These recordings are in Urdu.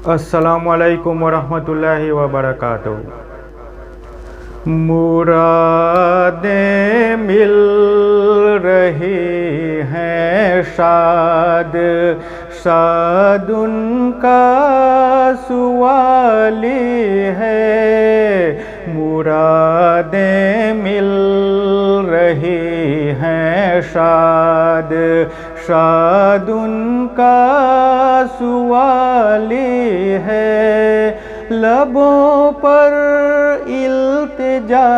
السلام علیکم ورحمۃ اللہ وبرکاتہ۔ مرادیں مل رہی ہیں شاد شاد ان کا سوالی ہے۔ مرادیں مل رہی ہیں شاد شاد ان کا سوالی ہے۔ لبوں پر التجا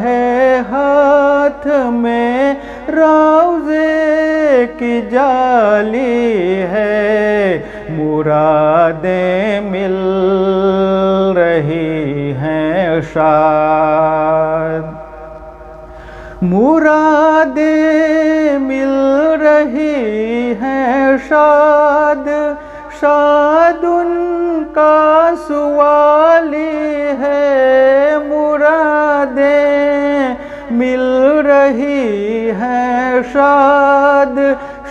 ہے، ہاتھ میں روضے کی جالی ہے۔ مرادیں مل رہی ہیں شاد، مرادیں مل رہی ہیں شاد شاد ان کا سوالی ہے۔ مرادیں مل رہی ہیں شاد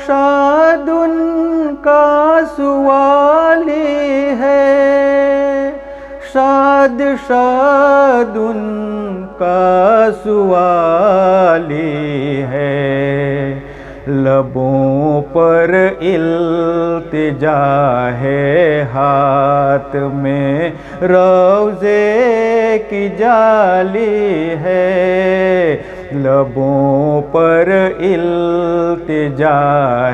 شاد ان کا سوالی ہے۔ شاد شاد ان کا سوالی ہے۔ لبوں پر التجا ہے، ہاتھ میں روضے کی جالی ہے۔ لبوں پر التجا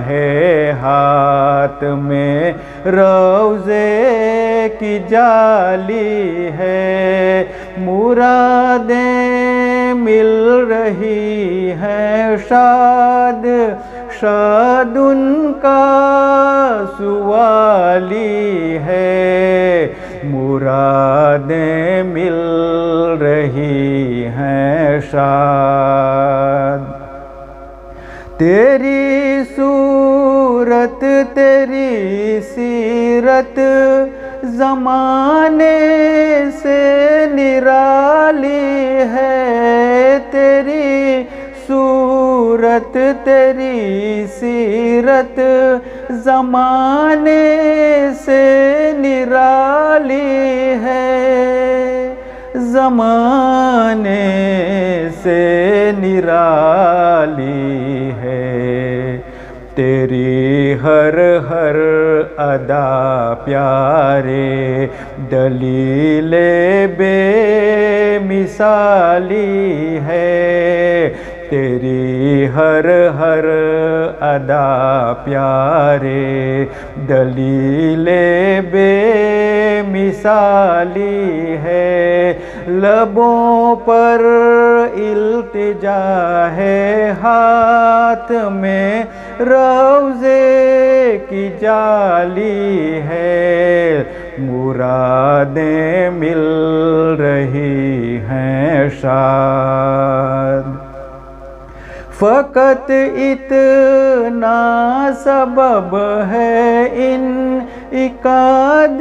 ہے، ہاتھ میں روضے کی جالی ہے۔ مرادیں مل رہی ہیں شاد شاد ان کا سوالی ہے۔ مرادیں مل رہی ہیں شاد۔ تیری صورت تیری سیرت زمانے سے نرالی ہے۔ تیری صورت تیری سیرت زمانے سے نرالی ہے۔ زمانے سے نرالی ہے۔ تیری ہر ہر ادا پیارے، دلیل بے مثالی ہے۔ تیری ہر ہر ادا پیارے، دلیل بے مثالی ہے۔ لبوں پر التجا ہے، ہاتھ میں روضے کی جالی ہے۔ مرادیں مل رہی ہیں شاد۔ فقط اتنا سبب ہے انعقاد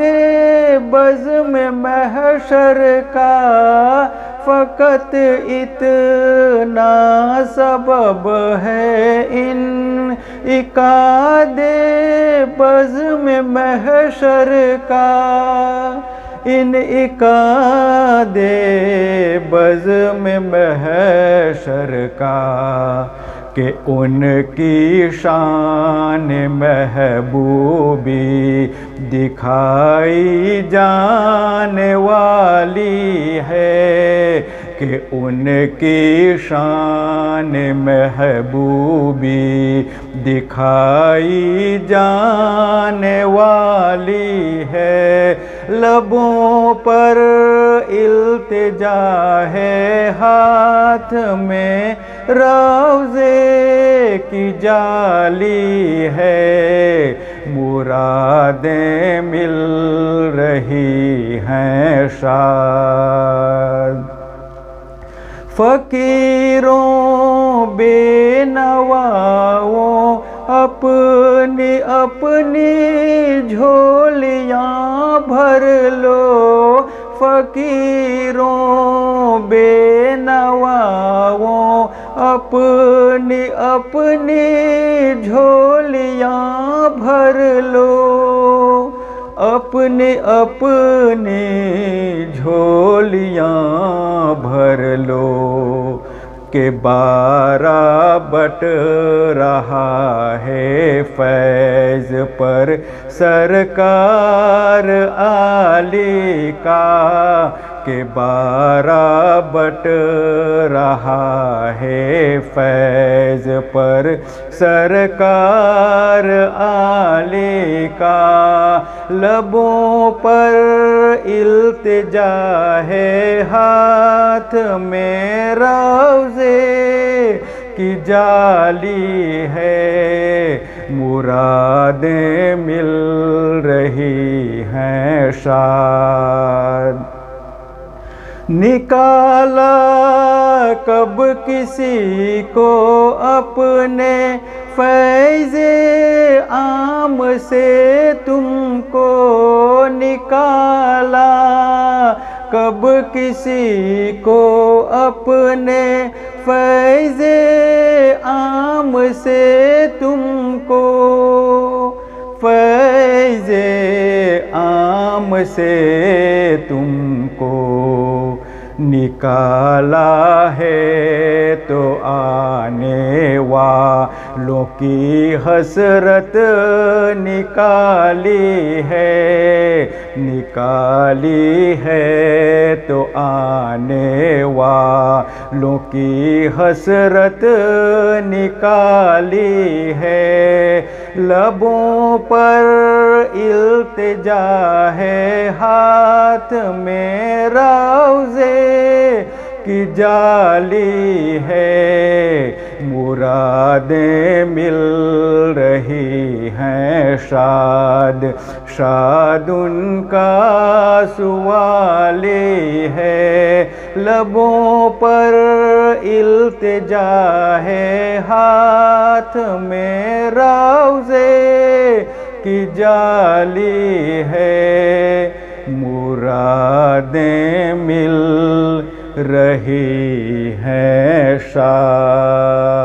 بزم محشر کا۔ فقط اتنا سبب ہے انعقاد بزم محشر کا۔ انعقاد بزم محشر کا کہ ان کی شان محبوبی دکھائی جانے والی ہے۔ کہ ان کی شان محبوبی دکھائی جانے والی ہے۔ لبوں پر التجا ہے، ہاتھ میں روضے کی جالی ہے۔ مرادیں مل رہی ہیں شاد۔ فقیروں بے نواؤں اپنی اپنی جھولیاں بھر لو۔ فقیروں بے نواؤں اپنی اپنی جھولیاں بھر لو۔ اپنی اپنی جھولیاں بھر لو کہ بارہ بٹ رہا ہے فیض پر سرکار عالی کا، کہ بارہ بٹ رہا ہے فیض پر سرکار عالی کا۔ لبوں پر التجا ہے، ہاتھ میں روضے کی جالی ہے، مرادیں مل رہی ہیں شاد۔ نکالا کب کسی کو اپنے فیض عام سے تم کو، نکالا کب کسی کو اپنے فیض عام سے تم کو، فیض عام سے تم کو نکالا ہے تو آنے والوں کی حسرت نکالی ہے، نکالی ہے تو آنے والوں کی حسرت نکالی ہے۔ لبوں پر التجا ہے، ہاتھ میں روضے کی جالی ہے، مرادیں مل رہی ہیں شاد، شاد ان کا سوالی ہے۔ لبوں پر التجا ہے، ہاتھ میں روضے کی جالی ہے، مرادیں مل رہی ہیں شاد۔